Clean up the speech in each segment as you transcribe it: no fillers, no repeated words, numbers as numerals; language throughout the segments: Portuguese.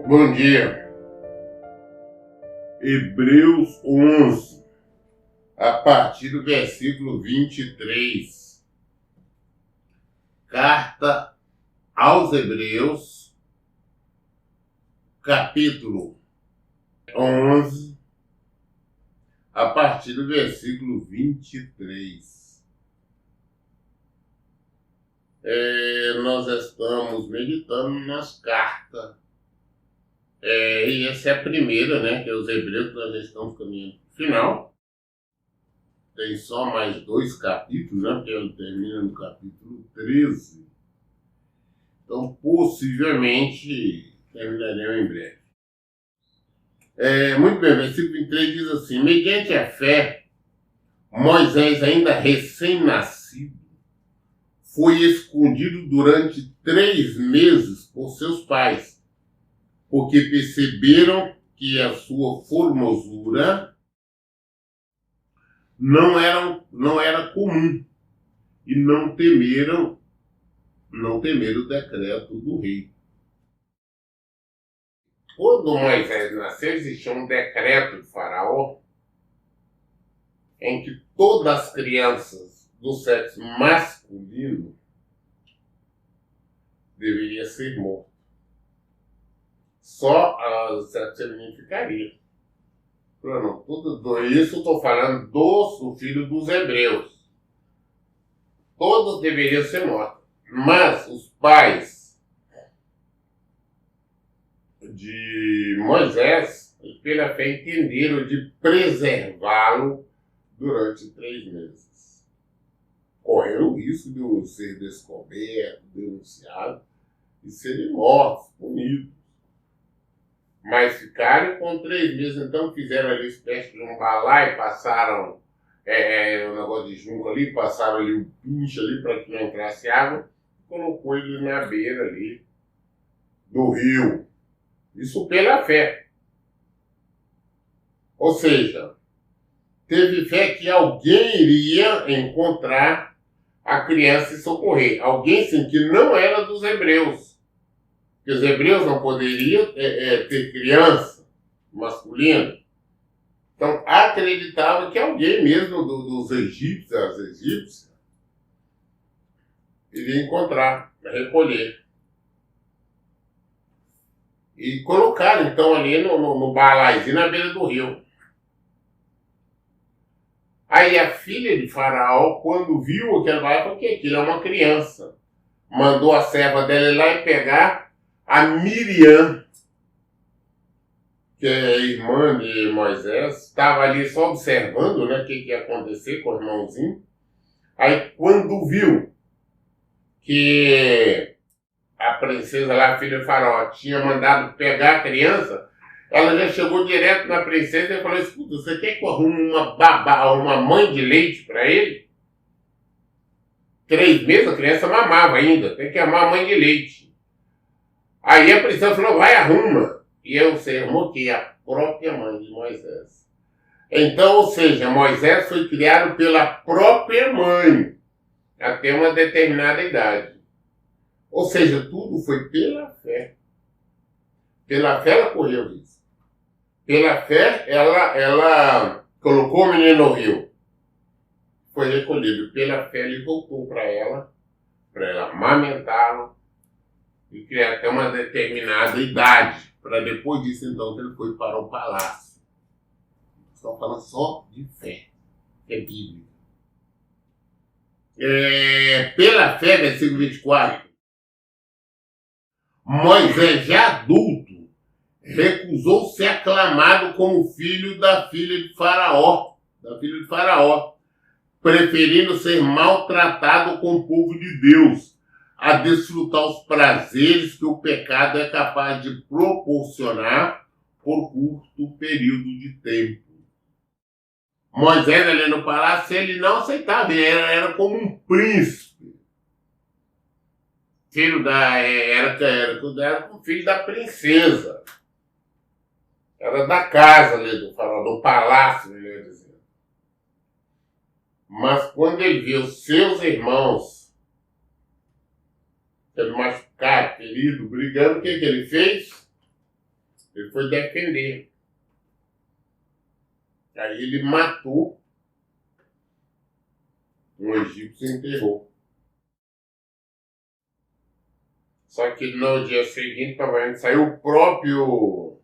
Bom dia. Hebreus 11, a partir do versículo 23. Carta aos Hebreus, capítulo 11, a partir do versículo 23. Nós estamos meditando nas cartas. E essa é a primeira, né? Que é os Hebreus, que nós já estamos caminhando para o final. Tem só mais 2 capítulos, né? Porque ele termina no capítulo 13. Então, possivelmente, terminaremos em breve. Muito bem, versículo 23 diz assim: mediante a fé, Moisés, ainda recém-nascido, foi escondido durante 3 meses por seus pais, porque perceberam que a sua formosura não era comum, e não temeram o decreto do rei. Quando Moisés nasceu, existia um decreto de Faraó em que todas as crianças do sexo masculino deveriam ser mortas. Só o sexo feminino ficaria. Tudo isso eu estou falando do filho dos hebreus. Todos deveriam ser mortos. Mas os pais de Moisés, pela fé, entenderam de preservá-lo durante 3 meses. Correram o risco de ser descoberto, denunciado e serem mortos, punidos. Mas ficaram com 3 meses, então fizeram ali espécie de um balaio, passaram um negócio de junco ali, passaram ali um pinche ali para que não entrasse água, colocou ele na beira ali do rio. Isso pela fé. Ou seja, teve fé que alguém iria encontrar a criança e socorrer. Alguém, sim, que não era dos hebreus. Porque os hebreus não poderiam ter criança masculina. Então, acreditava que alguém mesmo dos egípcios, as egípcias, iria encontrar, recolher. E colocaram, então, ali no balaizinho na beira do rio. Aí a filha de Faraó, quando viu aquele balaio, falou que aquilo é uma criança. Mandou a serva dela ir lá e pegar a Miriam, que é a irmã de Moisés, estava ali só observando, né, o que ia acontecer com o irmãozinho. Aí quando viu que a princesa lá, a filha de Faraó, tinha mandado pegar a criança, ela já chegou direto na princesa e falou: escuta, você quer que eu arrume uma babá, uma mãe de leite para ele? 3 meses a criança mamava ainda, tem que arrumar a mãe de leite. Aí a princesa falou: vai, arruma. E eu sermou que a própria mãe de Moisés. Então, ou seja, Moisés foi criado pela própria mãe até uma determinada idade. Ou seja, tudo foi pela fé. Pela fé ela correu isso. Pela fé ela colocou o menino no rio. Foi recolhido. Pela fé ele voltou para ela amamentá-lo e criar até uma determinada idade. Para depois disso, então, que ele foi para o palácio. Estão falando só de fé, que é bíblica. Pela fé, versículo 24, Moisés, já adulto, recusou ser aclamado como filho da filha de Faraó, preferindo ser maltratado com o povo de Deus, a desfrutar os prazeres que o pecado é capaz de proporcionar por curto período de tempo. Moisés, ali no palácio, ele não aceitava, ele era como um príncipe. Era um filho da princesa. Era da casa ali do faraó, do palácio, melhor dizendo. Mas quando ele vê os seus irmãos sendo machucados, feridos, brigando, o que ele fez? Ele foi defender. Aí ele matou um egípcio e enterrou. Só que no dia seguinte, saiu o próprio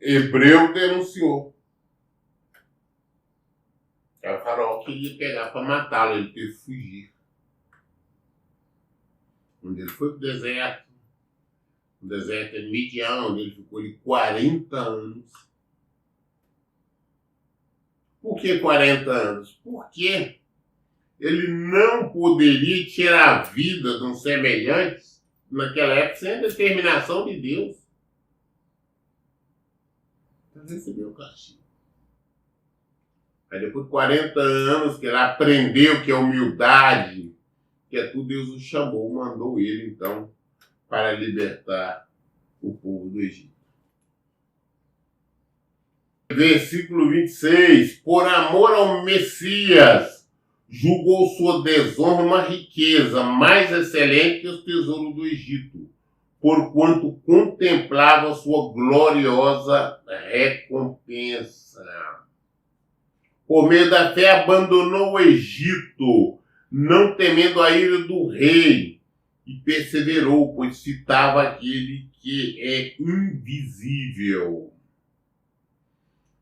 hebreu denunciou. Aí o faraó queria pegar para matá-lo, ele teve que fugir. Quando ele foi para o deserto de Midian, onde ele ficou ali 40 anos. Por que 40 anos? Porque ele não poderia tirar a vida de um semelhante naquela época sem a determinação de Deus. Então recebeu o castigo. Aí depois de 40 anos que ele aprendeu que é humildade, que é tudo, Deus o chamou, mandou ele então para libertar o povo do Egito. Versículo 26. Por amor ao Messias, julgou sua desonra uma riqueza mais excelente que os tesouros do Egito, porquanto contemplava sua gloriosa recompensa. Por meio da fé abandonou o Egito, não temendo a ira do rei, e perseverou, pois citava aquele que é invisível.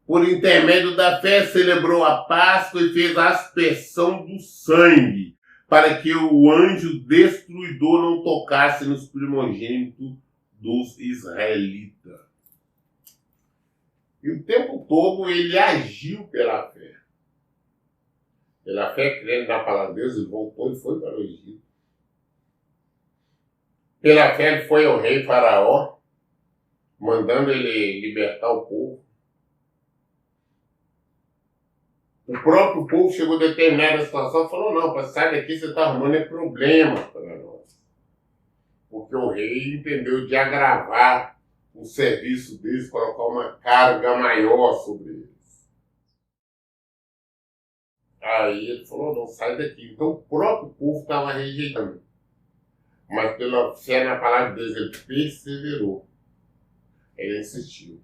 Por intermédio da fé, celebrou a Páscoa e fez a aspersão do sangue, para que o anjo destruidor não tocasse nos primogênitos dos israelitas. E o tempo todo ele agiu pela fé. Pela fé, crendo na palavra de Deus, ele voltou e foi para o Egito. Pela fé, ele foi ao rei Faraó, mandando ele libertar o povo. O próprio povo chegou a determinada situação e falou, não, para sair daqui você está arrumando problema para nós. Porque o rei entendeu de agravar o serviço deles, colocar uma carga maior sobre eles. Aí ele falou, não, sai daqui. Então o próprio povo estava rejeitando. Mas pela fé na palavra de Deus, ele perseverou. Ele insistiu.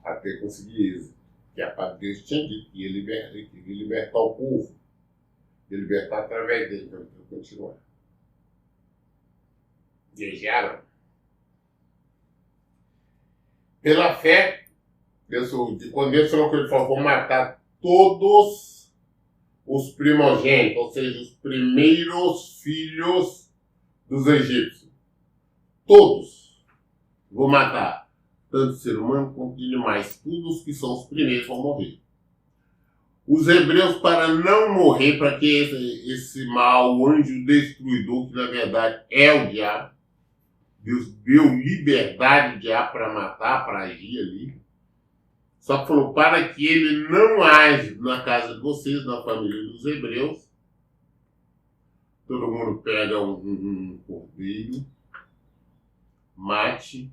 Até conseguir êxito. Que a parte de Deus tinha dito que ia libertar o povo. Ia libertar através dele. Então ele vai continuar. Viajaram. Pela fé, quando Deus falou que ele falou, vou matar todos os primogênitos, ou seja, os primeiros filhos dos egípcios. Todos. Vou matar. Tanto ser humano quanto de animais. Todos os que são os primeiros vão morrer. Os hebreus, para não morrer, para que esse mal, o anjo destruidor, que na verdade é o diabo, Deus deu liberdade ao diabo para matar, para agir ali. Só que falou, para que ele não age na casa de vocês, na família dos hebreus, todo mundo pega um cordeiro, mate.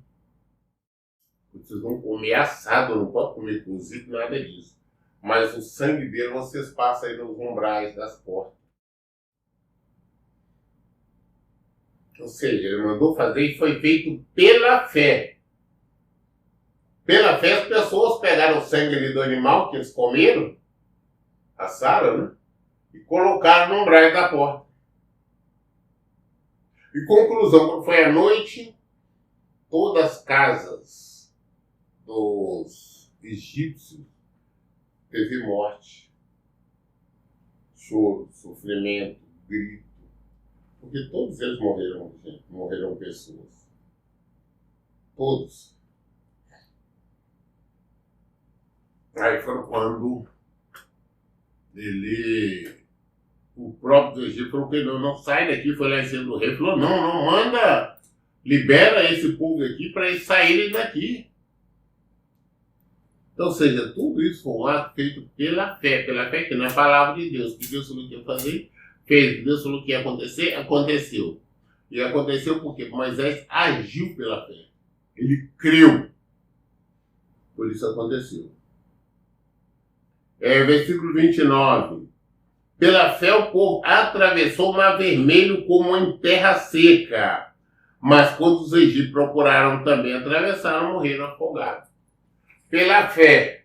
Vocês vão comer assado, não pode comer cozido, nada disso. Mas o sangue dele vocês passam aí nos umbrais das portas. Ou seja, ele mandou fazer e foi feito pela fé. Pela fé as pessoas pegaram o sangue ali do animal que eles comeram, assaram, né? E colocaram no umbrais da porta. E conclusão, quando foi à noite, todas as casas dos egípcios teve morte, choro, sofrimento, grito, porque todos eles morreram, gente, morreram pessoas. Todos. Aí foi quando o próprio do Egito falou que não sai daqui, foi lá em cima do rei, falou, não, manda, libera esse povo aqui para eles saírem daqui. Então, ou seja, tudo isso foi um ato feito pela fé que na palavra de Deus, que Deus falou que ia fazer, fez, Deus falou que ia acontecer, aconteceu. E aconteceu porque Moisés agiu pela fé. Ele creu. Por isso aconteceu. Versículo 29. Pela fé o povo atravessou o mar vermelho como em terra seca. Mas quando os egípcios procuraram também atravessar, morreram afogados. Pela fé,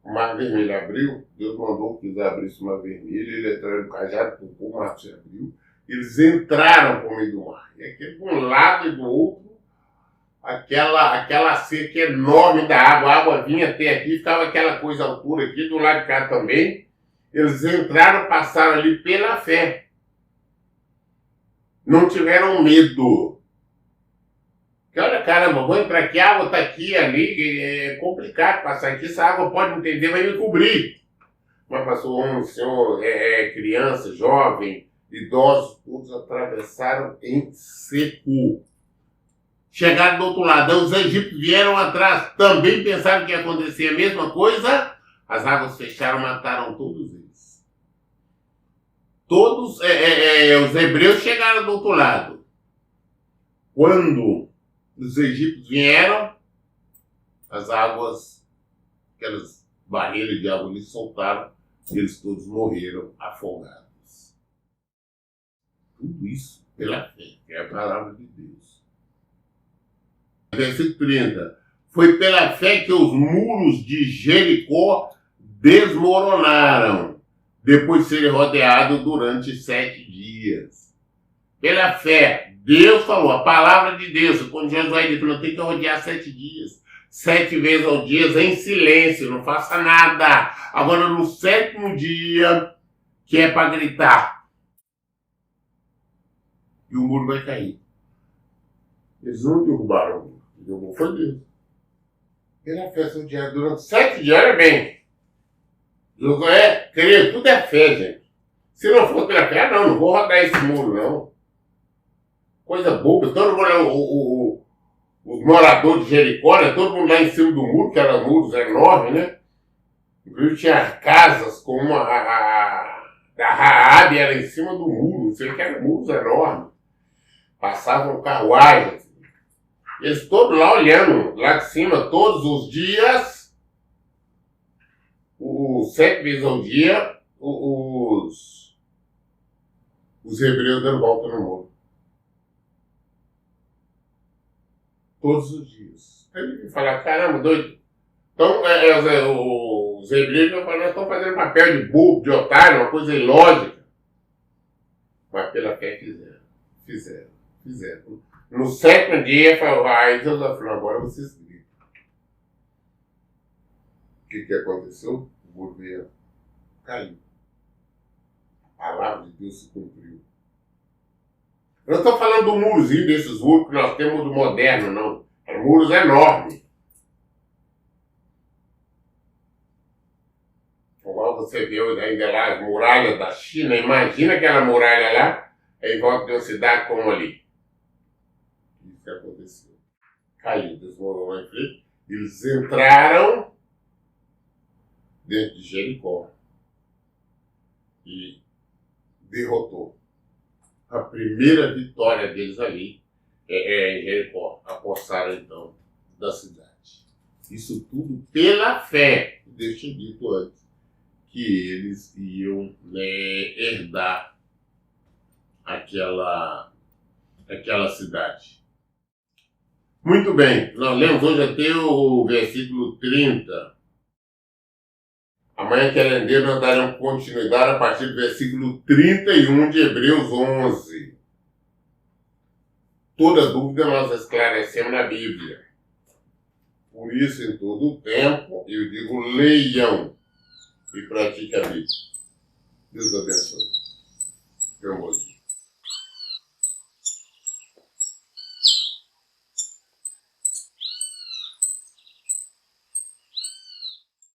o mar vermelho abriu. Deus mandou que eles abrissem o mar vermelho. Ele entrou no cajado, o mar se abriu. Eles entraram por meio do mar. E aqui, de um lado e do outro, aquela seca enorme da água. A água vinha até aqui, ficava aquela coisa altura aqui, do lado de cá também. Eles entraram, passaram ali pela fé. Não tiveram medo. Porque olha, caramba, vou entrar aqui, a água está aqui, ali, é complicado passar aqui, essa água pode entender, vai me cobrir. Mas passou um senhor, criança, jovem, idosos, todos atravessaram em seco. Chegaram do outro lado, os egípcios vieram atrás, também pensaram que ia acontecer a mesma coisa, as águas fecharam, mataram todos eles. Todos os hebreus chegaram do outro lado. Quando os egípcios vieram, as águas, aquelas barreiras de água, eles soltaram, e eles todos morreram afogados. Tudo isso pela fé, que é a palavra de Deus. Versículo 30. Foi pela fé que os muros de Jericó desmoronaram, depois de serem rodeados durante 7 dias. Pela fé, Deus falou, a palavra de Deus, quando Josué disse, não tem que rodear 7 dias. 7 vezes ao dia em silêncio, não faça nada. Agora no 7º dia, que é para gritar, e o muro vai cair. Eles não derrubaram o muro, derrubou foi Deus. Pela fé, seu dia durante 7 dias, olha bem. Josué, querido, tudo é fé, gente. Se não for pela fé, não vou rodar esse muro, não. Coisa boba. Todo mundo, os moradores de Jericó, né, todo mundo lá em cima do muro, que eram muros enormes, né? Inclusive tinha casas como a Raabe era em cima do muro, não sei o que, eram muros enormes. Passavam carruagens. Eles todos lá olhando, lá de cima, todos os dias, 7 vezes ao dia, os hebreus dando volta no muro. Todos os dias. Aí ele fala, caramba, doido. Então, os hebreus nós estão fazendo papel de bobo, de otário, uma coisa ilógica. Mas pela fé fizeram. No 7º dia, aí Deus falou, agora vocês gritam. O que aconteceu? O muro veio, caiu. A palavra de Deus se cumpriu. Eu não estou falando do murozinho desses muros que nós temos do moderno, não. É muros enormes. Igual você vê ainda lá as muralhas da China, imagina aquela muralha lá, em volta de uma cidade como ali. Isso que aconteceu. Caiu, desmoronou em frente. Eles entraram dentro de Jericó e derrotou. A primeira vitória deles ali em Jericó. Apossaram então da cidade. Isso tudo pela fé. Deus tinha dito antes que eles iam herdar aquela cidade. Muito bem, nós lemos hoje até o versículo 30. Amanhã, querendo Deus, nós daremos continuidade a partir do versículo 31 de Hebreus 11. Toda dúvida nós esclarecemos na Bíblia. Por isso, em todo o tempo, eu digo, leiam e pratiquem a Bíblia. Deus abençoe. Tenham um bom dia.